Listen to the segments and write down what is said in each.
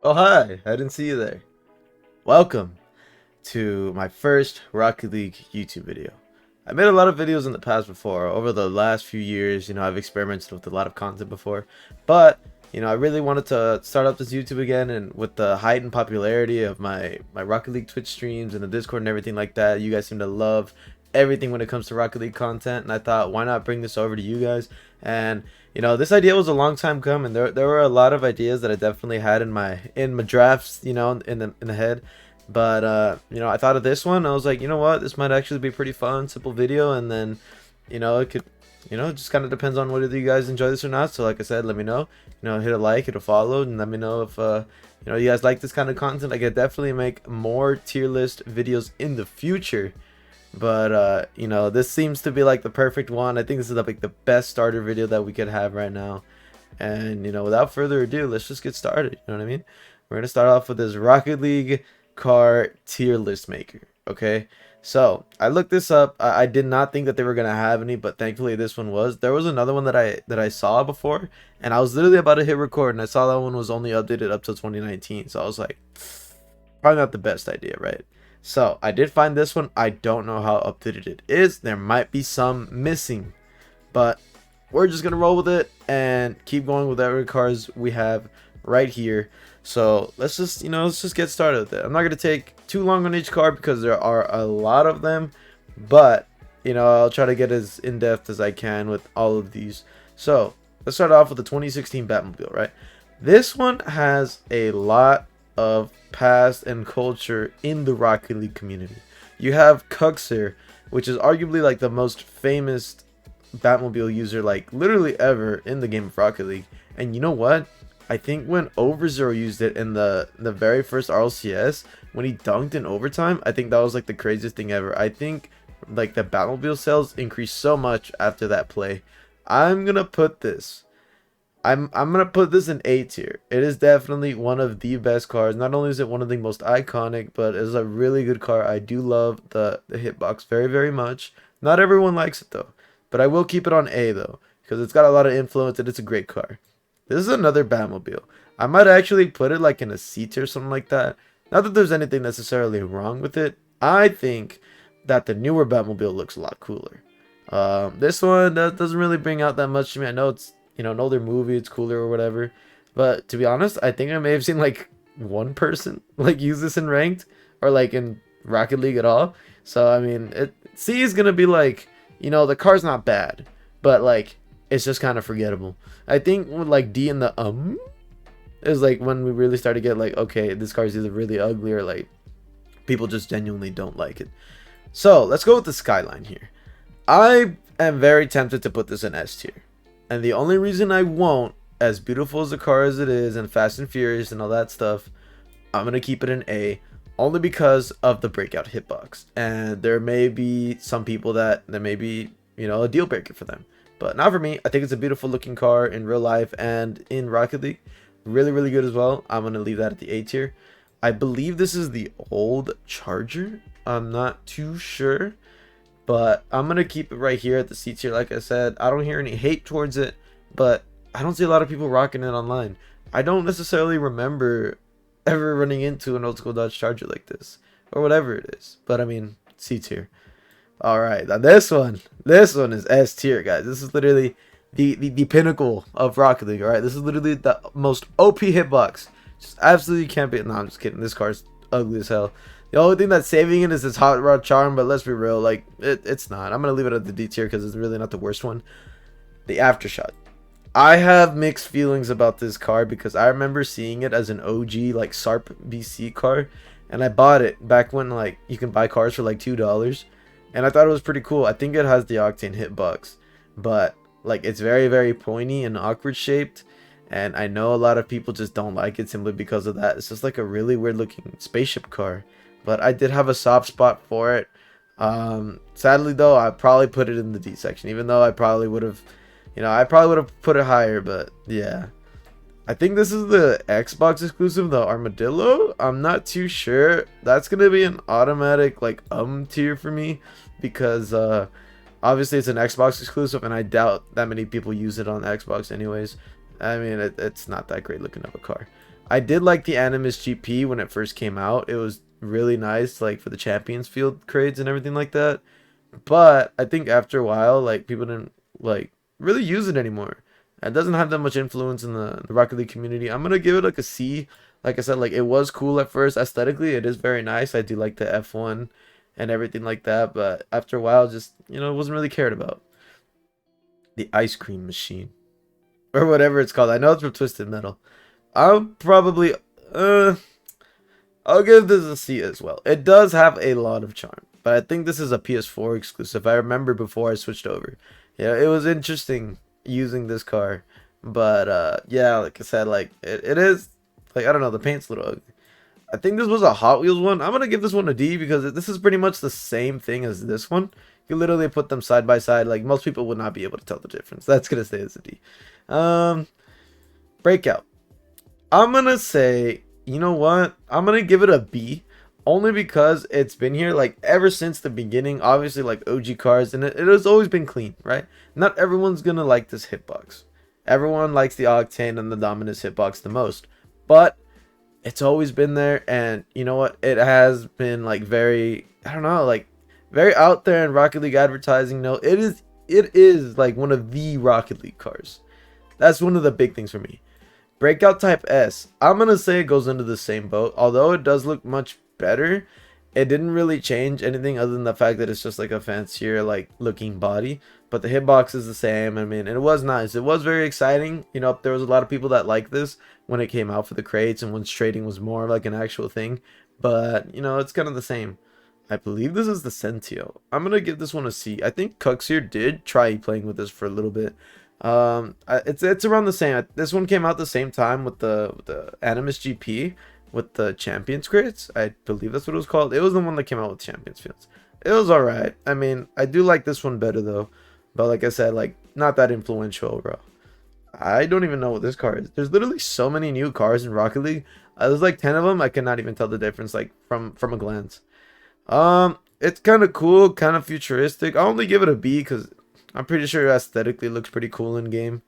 Oh, hi, I didn't see you there. Welcome to my first Rocket League YouTube video. I made a lot of videos in the past before. Over the last few years, I've experimented with a lot of content before. But, I really wanted to start up this YouTube again, and with the heightened popularity of my Rocket League Twitch streams and the Discord and everything like that, you guys seem to love everything when it comes to Rocket League content, and I thought, why not bring this over to you guys? And this idea was a long time coming. There were a lot of ideas that I definitely had in my drafts, in the head. But I thought of this one. I was like, you know what, this might actually be pretty fun, simple video, and then it could, it just kind of depends on whether you guys enjoy this or not. So like I said, let me know. Hit a like, hit a follow, and let me know if you guys like this kind of content. I could definitely make more tier list videos in the future. But this seems to be like the perfect one. I think this is like the best starter video that we could have right now. And without further ado, let's just get started. You know what I mean? We're gonna start off with this Rocket League car tier list maker. Okay, so I looked this up. I did not think that they were gonna have any, but thankfully this one was. There was another one that I saw before, and I was literally about to hit record, and I saw that one was only updated up to 2019. So I was like, probably not the best idea, right? So I did find this one. I don't know how updated it is. There might be some missing, but we're just gonna roll with it and keep going with every cars we have right here. So let's just get started with it. I'm not gonna take too long on each car because there are a lot of them, but I'll try to get as in depth as I can with all of these. So let's start off with the 2016 Batmobile, right? This one has a lot of past and culture in the Rocket League community. You have Cuxer, which is arguably like the most famous Batmobile user like literally ever in the game of Rocket League. And you know what? I think when Overzero used it in the very first RLCS, when he dunked in overtime, I think that was like the craziest thing ever. I think like the Batmobile sales increased so much after that play. I'm gonna put this I'm gonna put this in A tier. It is definitely one of the best cars. Not only is it one of the most iconic, but it's a really good car. I do love the hitbox very, very much. Not everyone likes it though, but I will keep it on A though, because it's got a lot of influence and it's a great car. This is another Batmobile. I might actually put it like in a C tier or something like that. Not that there's anything necessarily wrong with it. I think that the newer Batmobile looks a lot cooler. This one that doesn't really bring out that much to me. I know it's an older movie, it's cooler or whatever, but to be honest, I think I may have seen like one person like use this in ranked or like in Rocket League at all. So I mean, C is gonna be like, the car's not bad, but like it's just kind of forgettable. I think with like D in the is like when we really start to get like, okay, this car is either really ugly or like people just genuinely don't like it. So let's go with the Skyline here. I am very tempted to put this in S tier. And the only reason I won't, as beautiful as the car as it is, and Fast and Furious and all that stuff, I'm going to keep it in A, only because of the Breakout hitbox. And there may be some people that may be, a deal breaker for them. But not for me. I think it's a beautiful looking car in real life and in Rocket League. Really, really good as well. I'm going to leave that at the A tier. I believe this is the old Charger. I'm not too sure. But I'm going to keep it right here at the C tier. Like I said, I don't hear any hate towards it, but I don't see a lot of people rocking it online. I don't necessarily remember ever running into an old school Dodge Charger like this, or whatever it is. But I mean, C tier. All right, now this one is S tier, guys. This is literally the pinnacle of Rocket League. All right, this is literally the most OP hitbox. Just absolutely can't be. No, I'm just kidding. This car's ugly as hell. The only thing that's saving it is its hot rod charm, but let's be real, like it's not. I'm gonna leave it at the D tier because it's really not the worst one. The aftershot. I have mixed feelings about this car because I remember seeing it as an OG like SARP BC car, and I bought it back when like you can buy cars for like $2, and I thought it was pretty cool. I think it has the Octane hitbox, but like it's very, very pointy and awkward shaped, and I know a lot of people just don't like it simply because of that. It's just like a really weird looking spaceship car. But I did have a soft spot for it. Sadly though, I probably put it in the D section, even though I probably would have, put it higher. But yeah, I think this is the Xbox exclusive, the Armadillo. I'm not too sure. That's gonna be an automatic like tier for me because obviously it's an Xbox exclusive, and I doubt that many people use it on Xbox anyways. I mean, it's not that great looking of a car. I did like the Animus GP when it first came out. It was really nice, like for the Champions Field crates and everything like that. But I think after a while, like people didn't like really use it anymore. It doesn't have that much influence in the Rocket League community. I'm gonna give it like a C. Like I said, like it was cool at first. Aesthetically, it is very nice. I do like the F1 and everything like that. But after a while, just it wasn't really cared about. The ice cream machine, or whatever it's called. I know it's from Twisted Metal. I'll probably I'll give this a C as well. It does have a lot of charm, but I think this is a PS4 exclusive. I remember before I switched over. Yeah, it was interesting using this car, but yeah, like I said, like it is like, I don't know, the paint's a little ugly. I think this was a Hot Wheels one. I'm gonna give this one a D because this is pretty much the same thing as this one. You literally put them side by side. Like most people would not be able to tell the difference. That's gonna stay as a D. Breakout. I'm gonna say, you know what? I'm gonna give it a B, only because it's been here like ever since the beginning. Obviously, like OG cars, and it has always been clean, right? Not everyone's gonna like this hitbox. Everyone likes the Octane and the Dominus hitbox the most, but it's always been there. And you know what? It has been like very, I don't know, like very out there in Rocket League advertising. No, it is like one of the Rocket League cars. That's one of the big things for me. Breakout Type S, I'm going to say it goes into the same boat. Although it does look much better, it didn't really change anything other than the fact that it's just like a fancier like looking body. But the hitbox is the same. I mean, it was nice. It was very exciting. You know, there was a lot of people that liked this when it came out for the crates and when trading was more like an actual thing. But, you know, it's kind of the same. I believe this is the Sentio. I'm going to give this one a C. I think Csr did try playing with this for a little bit. It's around the same. This one came out the same time with the Animus GP with the Champions crates. I believe that's what it was called. It was the one that came out with Champions Fields. It was alright. I mean, I do like this one better though, but like I said, like not that influential overall. I don't even know what this car is. There's literally so many new cars in Rocket League. There's like 10 of them. I cannot even tell the difference like from a glance. It's kind of cool, kind of futuristic. I'll only give it a B because I'm pretty sure aesthetically it looks pretty cool in game.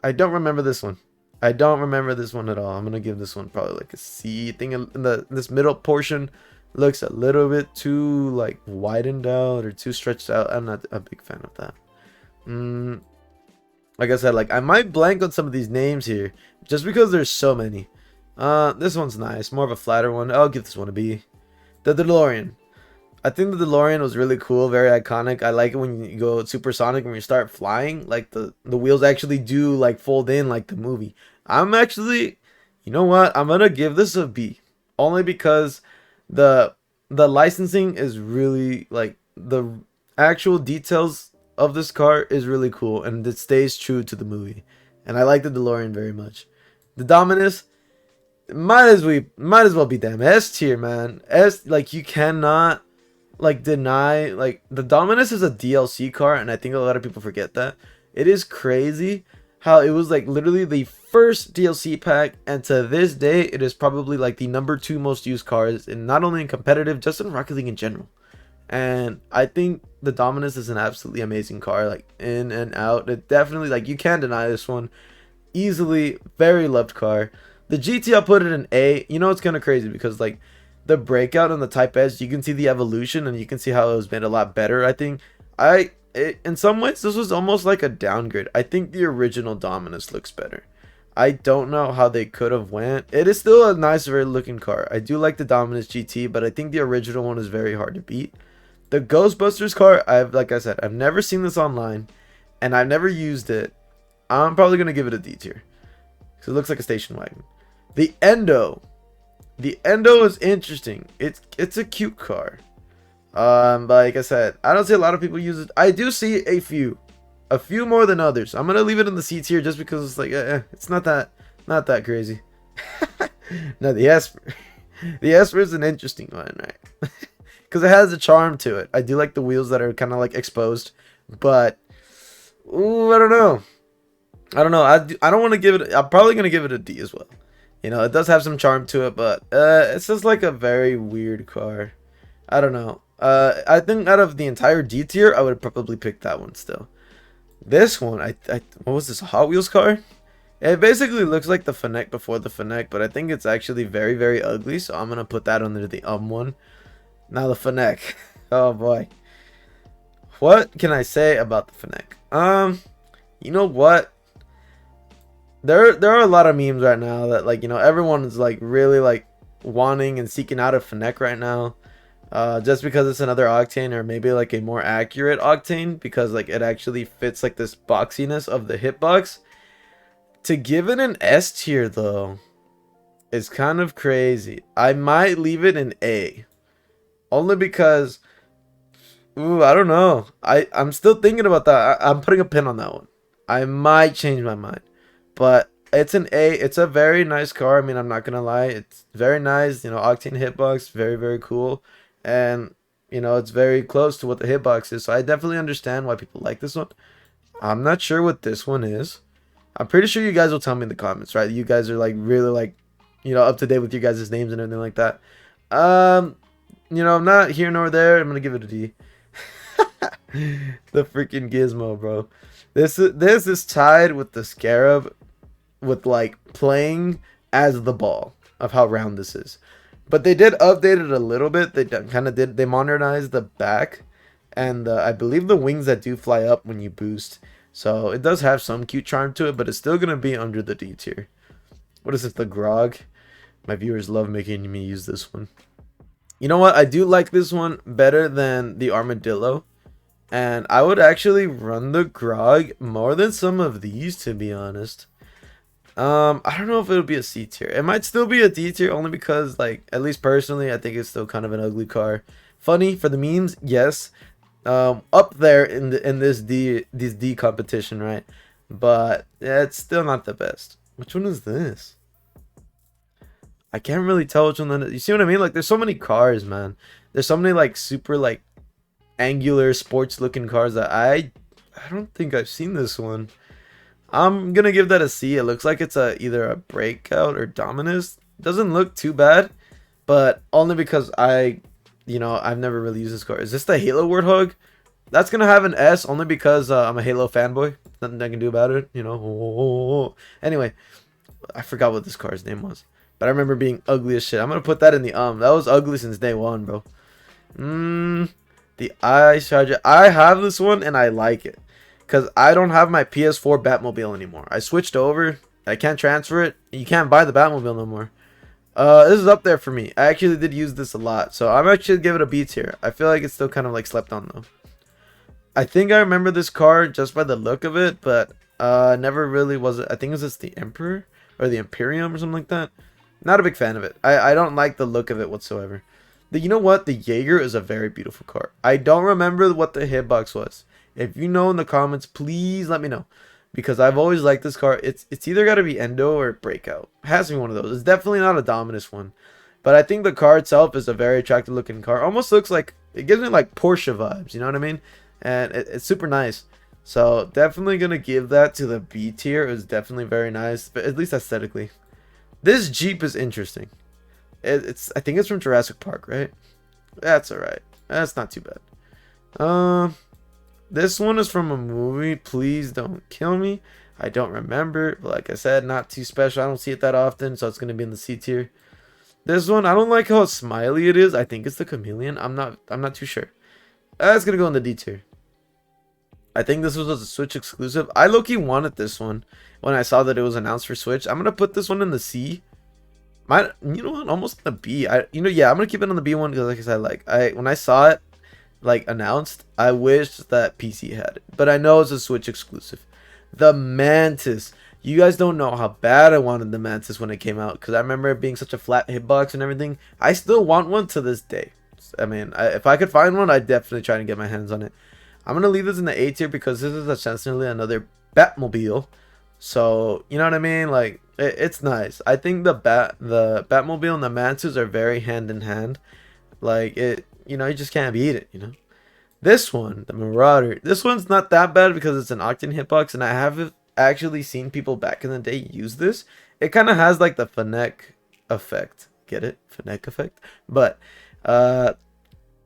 I don't remember this one. I don't remember this one at all. I'm gonna give this one probably like a C. I think in this middle portion looks a little bit too like widened out or too stretched out. I'm not a big fan of that. Like I said, like I might blank on some of these names here just because there's so many. This one's nice, more of a flatter one. I'll give this one a B. The DeLorean. I think the DeLorean was really cool, very iconic. I like it when you go supersonic, when you start flying, like the wheels actually do like fold in like the movie. I'm actually, you know what? I'm gonna give this a B, only because the licensing is really like the actual details of this car is really cool, and it stays true to the movie. And I like the DeLorean very much. The Dominus. Might as well be damn S tier, man. S, like you cannot like deny, like the Dominus is a DLC car, and I think a lot of people forget that. It is crazy how it was like literally the first DLC pack, and to this day it is probably like the #2 most used cars, and not only in competitive, just in Rocket League in general. And I think the Dominus is an absolutely amazing car, like in and out. It definitely, like, you can't deny this one. Easily very loved car. The GT, I'll put it in A. You know, it's kind of crazy because like the Breakout and the Type S, you can see the evolution and you can see how it was made a lot better. I think in some ways this was almost like a downgrade. I think the original Dominus looks better. I don't know how they could have went. It is still a nice, very looking car. I do like the Dominus GT, but I think the original one is very hard to beat. The Ghostbusters car, like I said, I've never seen this online and I've never used it. I'm probably gonna give it a D tier because it looks like a station wagon. The Endo. The Endo is interesting. It's a cute car. But like I said, I don't see a lot of people use it. I do see a few more than others. I'm gonna leave it in the C tier just because it's like it's not that crazy. No, the Esper. The Esper is an interesting one, right? Because it has a charm to it. I do like the wheels that are kind of like exposed, but ooh, I don't know. I don't want to give it. I'm probably gonna give it a D as well. You know, it does have some charm to it, but it's just like a very weird car. I don't know. I think out of the entire D tier, I would probably pick that one still. This one, what was this, a Hot Wheels car? It basically looks like the Fennec before the Fennec, but I think it's actually very, very ugly, so I'm gonna put that under the one. Now the Fennec. Oh boy. What can I say about the Fennec? You know what? There are a lot of memes right now that, like, you know, everyone is like really like wanting and seeking out a Fennec right now. Just because it's another Octane, or maybe like a more accurate Octane, because like it actually fits like this boxiness of the hitbox. To give it an S tier though is kind of crazy. I might leave it an A. Only because, ooh, I don't know. I'm still thinking about that. I'm putting a pin on that one. I might change my mind. But it's an A. It's a very nice car. I mean, I'm not going to lie. It's very nice. You know, Octane hitbox. Very, very cool. And, you know, it's very close to what the hitbox is. So I definitely understand why people like this one. I'm not sure what this one is. I'm pretty sure you guys will tell me in the comments, right? You guys are like really like, you know, up to date with your guys' names and everything like that. You know, I'm not here nor there. I'm gonna give it a D. The freaking gizmo, bro. This is tied with the Scarab, with like playing as the ball of how round this is. But they did update it a little bit. They kind of did. They modernized the back, and I believe the wings that do fly up when you boost. So it does have some cute charm to it, but it's still going to be under the D tier. What is this? The Grog? My viewers love making me use this one. You know what? I do like this one better than the Armadillo. And I would actually run the Grog more than some of these, to be honest. I don't know if it'll be a C tier. It might still be a D tier, only because, like, at least personally, I think it's still kind of an ugly car. Funny for the memes, yes. Up there in this D competition, right? But yeah, it's still not the best. Which one is this? I can't really tell which one that is. You see what I mean? Like, there's so many cars, man. There's so many like super like angular sports looking cars that I don't think I've seen this one. I'm gonna give that a C. It looks like it's either a Breakout or Dominus. Doesn't look too bad, but only because I've never really used this car. Is this the Halo Warthog? That's gonna have an S only because I'm a Halo fanboy. Nothing I can do about it, you know. Anyway, I forgot what this car's name was, but I remember being ugly as shit. I'm gonna put that in the That was ugly since day one, bro. The Ice Charger. I have this one and I like it because I don't have my PS4 Batmobile anymore. I switched over. I can't transfer it. You can't buy the Batmobile no more. This is up there for me. I actually did use this a lot, so I'm actually give it a B tier. I feel like it's still kind of like slept on though. I think I remember this car just by the look of it, but never really was it. I think it was just the Emperor or the Imperium or something like that. Not a big fan of it. I don't like the look of it whatsoever. You know what? The Jaeger is a very beautiful car. I don't remember what the hitbox was. If you know in the comments, please let me know. Because I've always liked this car. It's either got to be Endo or Breakout. It has to be one of those. It's definitely not a Dominus one. But I think the car itself is a very attractive looking car. Almost looks like, it gives me like Porsche vibes. You know what I mean? And it's super nice. So definitely going to give that to the B tier. It was definitely very nice. But at least aesthetically. This Jeep is interesting. I think it's from Jurassic Park, right? That's alright. That's not too bad. This one is from a movie. Please don't kill me. I don't remember. But like I said, not too special. I don't see it that often, so it's gonna be in the C tier. This one, I don't like how smiley it is. I think it's the Chameleon. I'm not too sure. That's gonna go in the D tier. I think this was a Switch exclusive. I low-key wanted this one when I saw that it was announced for Switch. I'm gonna put this one in the C. You know what? Almost in the B. Yeah, I'm gonna keep it on the B one because, like I said, when I saw it like announced, I wished that PC had it, but I know it's a Switch exclusive. The Mantis. You guys don't know how bad I wanted the Mantis when it came out, because I remember it being such a flat hitbox and everything. I still want one to this day. I mean, if I could find one, I'd definitely try to get my hands on it. I'm gonna leave this in the A tier because this is essentially another Batmobile. So you know what I mean? Like it's nice. I think the Batmobile and the Mantis are very hand in hand. Like it, you just can't beat it. This one, the Marauder. This one's not that bad because it's an Octane hitbox, and I have actually seen people back in the day use this. It kind of has like the Fennec effect. Get it? Fennec effect. But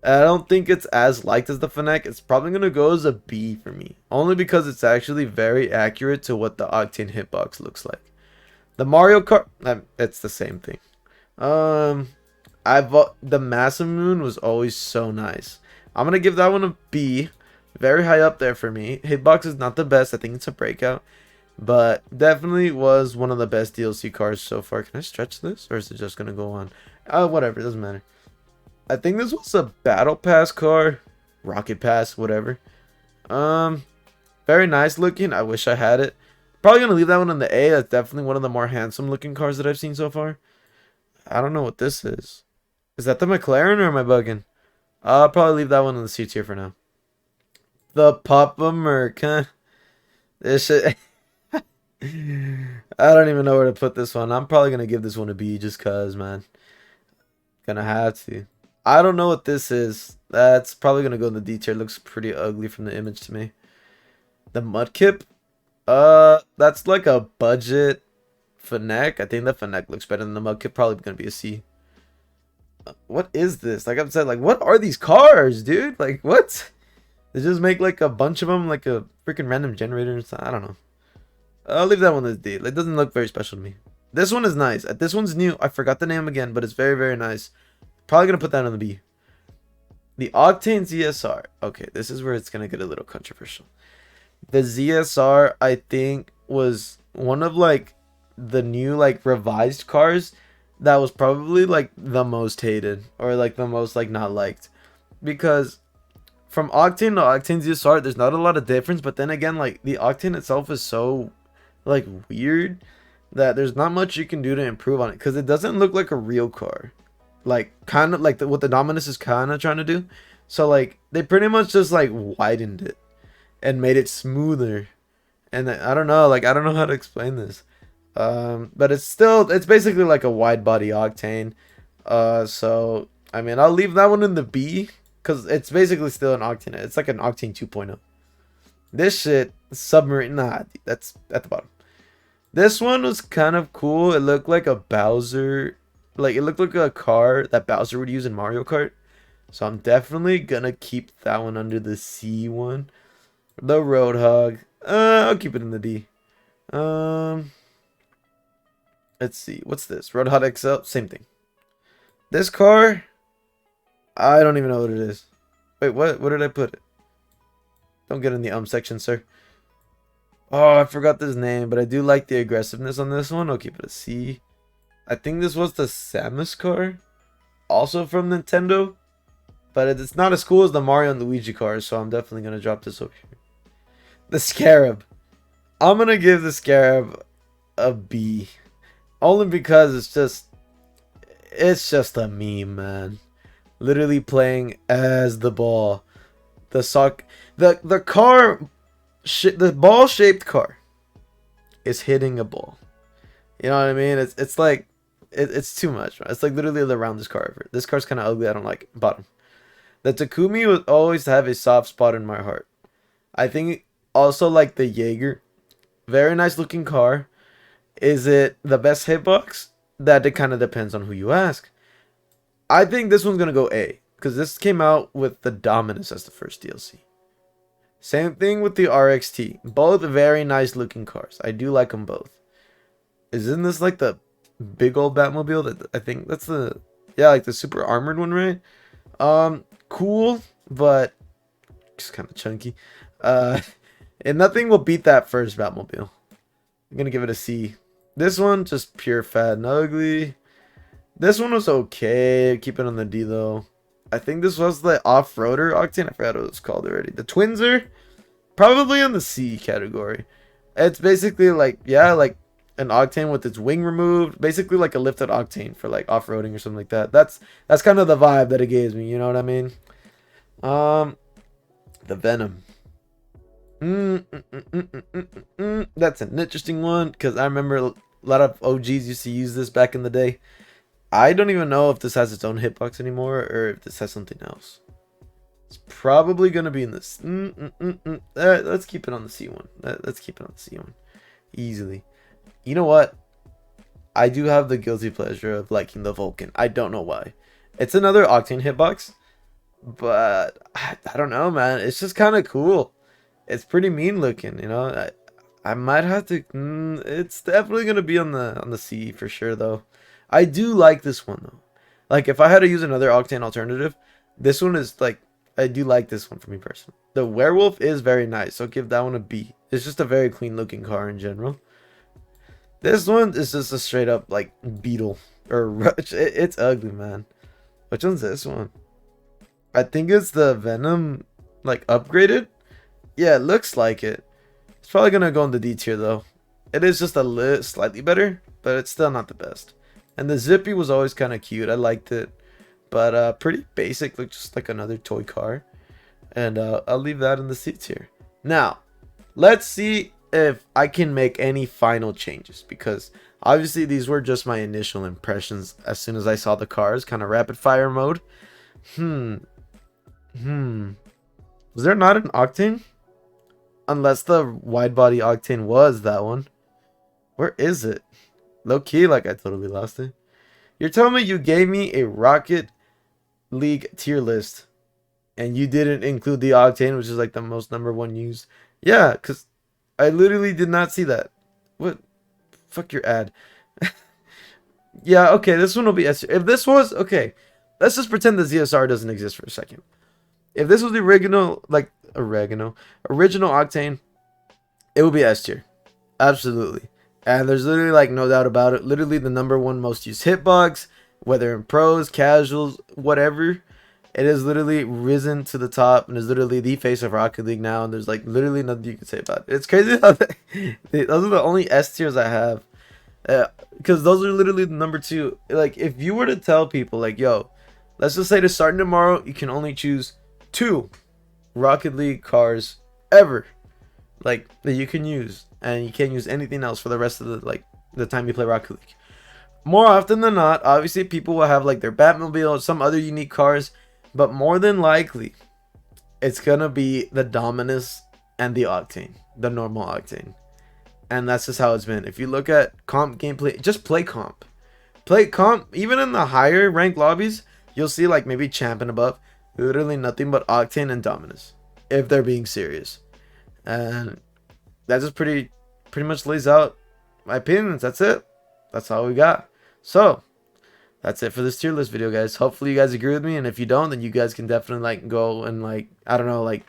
I don't think it's as liked as the Fennec. It's probably going to go as a B for me. Only because it's actually very accurate to what the Octane hitbox looks like. The Mario Kart, it's the same thing. The Massive Moon was always so nice. I'm going to give that one a B. Very high up there for me. Hitbox is not the best. I think it's a Breakout. But definitely was one of the best DLC cars so far. Can I stretch this? Or is it just going to go on? Whatever. It doesn't matter. I think this was a Battle Pass car. Rocket Pass. Whatever. Very nice looking. I wish I had it. Probably going to leave that one in the A. That's definitely one of the more handsome looking cars that I've seen so far. I don't know what this is. Is that the McLaren or am I bugging? I'll probably leave that one in the C tier for now. The Papa Merc, huh? This shit. I don't even know where to put this one. I'm probably going to give this one a B just cuz, man. Gonna have to. I don't know what this is. That's probably going to go in the D tier. It looks pretty ugly from the image to me. The Mudkip? That's like a budget Fennec. I think the Fennec looks better than the Mudkip. Probably going to be a C. What is this? Like I've said, like, what are these cars, dude? Like, what? They just make like a bunch of them, like a freaking random generator and stuff. I don't know. I'll leave that one as D. It doesn't look very special to me. This one is nice. This one's new. I forgot the name again, but it's very, very nice. Probably going to put that on the B. The Octane Csr. Okay, this is where it's going to get a little controversial. The ZSR, I think, was one of like the new like revised cars that was probably like the most hated or like the most like not liked, because from Octane to Octane ZSR there's not a lot of difference, but then again, like the Octane itself is so like weird that there's not much you can do to improve on it, because it doesn't look like a real car, like kind of like what the Dominus is kind of trying to do. So like they pretty much just like widened it and made it smoother, and I don't know, like I don't know how to explain this. But it's basically like a wide body Octane. So I mean, I'll leave that one in the B because it's basically still an Octane. It's like an Octane 2.0. This shit, submarine, nah, that's at the bottom. This one was kind of cool. It looked like a Bowser, like it looked like a car that Bowser would use in Mario Kart. So I'm definitely gonna keep that one under the C one. The Roadhog, I'll keep it in the D. Let's see. What's this? Roadhog XL? Same thing. This car, I don't even know what it is. Wait, what? Where did I put it? Don't get in the section, sir. Oh, I forgot this name, but I do like the aggressiveness on this one. I'll keep it a C. I think this was the Samus car, also from Nintendo, but it's not as cool as the Mario and Luigi cars, so I'm definitely going to drop this over here. The Scarab. I'm going to give the Scarab a B. Only because it's just a meme, man. Literally playing as the ball. The ball shaped car is hitting a ball. You know what I mean? It's like it's too much. Right? It's like literally the roundest car ever. This car's kind of ugly. I don't like it. Bottom. The Takumi will always have a soft spot in my heart. I think also like the Jaeger. Very nice looking car. Is it the best hitbox? That it kind of depends on who you ask. I think this one's gonna go A, because this came out with the Dominus as the first DLC. Same thing with the RXT. Both very nice looking cars. I do like them both. Isn't this like the big old Batmobile? That I think that's the, yeah, like the super armored one, right? Cool, but just kind of chunky. And nothing will beat that first Batmobile. I'm gonna give it a C. This one, just pure fat and ugly. This one was okay. Keep it on the D though. I think this was the off-roader Octane. I forgot what it was called already. The Twinser, probably in the C category. It's basically like, yeah, like an Octane with its wing removed. Basically like a lifted Octane for like off-roading or something like that. That's kind of the vibe that it gives me. You know what I mean? The Venom. That's an interesting one, because I remember a lot of OGs used to use this back in the day. I don't even know if this has its own hitbox anymore or if this has something else. It's probably going to be in this. Let's keep it on the C one. Let's keep it on the C one. Easily. You know what? I do have the guilty pleasure of liking the Vulcan. I don't know why. It's another Octane hitbox, but I don't know, man. It's just kind of cool. It's pretty mean looking, you know. I might have to. It's definitely gonna be on the C for sure, though. I do like this one though. Like if I had to use another Octane alternative, this one is like I do like this one for me personally. The werewolf is very nice, so I'll give that one a B. It's just a very clean looking car in general. This one is just a straight up like beetle or rush. It's ugly, man. Which one's this one? I think it's the Venom like upgraded. Yeah, it looks like it. It's probably gonna go in the D tier though. It is just a little slightly better, but it's still not the best. And the Zippy was always kind of cute. I liked it, but pretty basic, look just like another toy car. And I'll leave that in the C tier. Now, let's see if I can make any final changes, because obviously these were just my initial impressions as soon as I saw the cars, kind of rapid fire mode. Was there not an Octane? Unless the wide body Octane was that one. Where is it? Low key, like I totally lost it. You're telling me you gave me a Rocket League tier list and you didn't include the Octane, which is like the most #1 used? Yeah, because I literally did not see that. What? Fuck your ad. Yeah, okay, this one will be S tier. If this was, okay, let's just pretend the ZSR doesn't exist for a second. If this was the original, like, original Octane, it would be S tier. Absolutely. And there's literally like no doubt about it. Literally the #1 most used hitbox, whether in pros, casuals, whatever. It is literally risen to the top and is literally the face of Rocket League now. And there's like literally nothing you can say about it. It's crazy how those are the only S tiers I have. Because those are literally the #2. Like if you were to tell people like, yo, let's just say to starting tomorrow, you can only choose 2 Rocket League cars ever, like that you can use, and you can't use anything else for the rest of the time you play Rocket League. More often than not, obviously people will have like their Batmobile or some other unique cars, but more than likely it's gonna be the Dominus and the Octane, the normal Octane. And that's just how it's been. If you look at comp gameplay, just play comp, even in the higher ranked lobbies, you'll see like maybe champ and above, literally nothing but Octane and Dominus, if they're being serious. And that just pretty much lays out my opinions. That's it. That's all we got. So that's it for this tier list video, guys. Hopefully you guys agree with me, and if you don't, then you guys can definitely like go and like, I don't know, like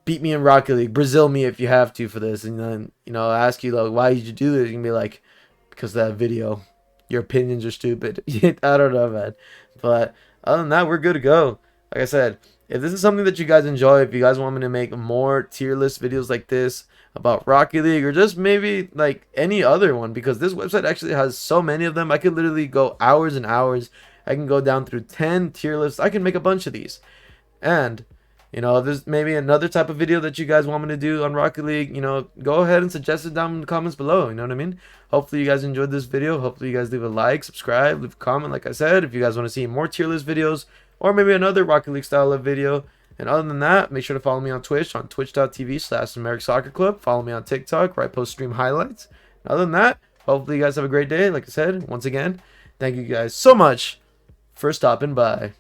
beat me in Rocket League, Brazil me if you have to for this, and then, you know, ask you like, why did you do this? You can be like, because of that video, your opinions are stupid. I don't know, man. But other than that, we're good to go. Like I said, if this is something that you guys enjoy, if you guys want me to make more tier list videos like this about Rocket League, or just maybe like any other one, because this website actually has so many of them, I could literally go hours and hours. I can go down through 10 tier lists. I can make a bunch of these. And, you know, if there's maybe another type of video that you guys want me to do on Rocket League, you know, go ahead and suggest it down in the comments below. You know what I mean? Hopefully you guys enjoyed this video. Hopefully you guys leave a like, subscribe, leave a comment, like I said, if you guys want to see more tier list videos, or maybe another Rocket League style of video. And other than that, make sure to follow me on Twitch on twitch.tv/AmericSoccerClub. Follow me on TikTok, where I post stream highlights. And other than that, hopefully you guys have a great day. Like I said, once again, thank you guys so much for stopping by.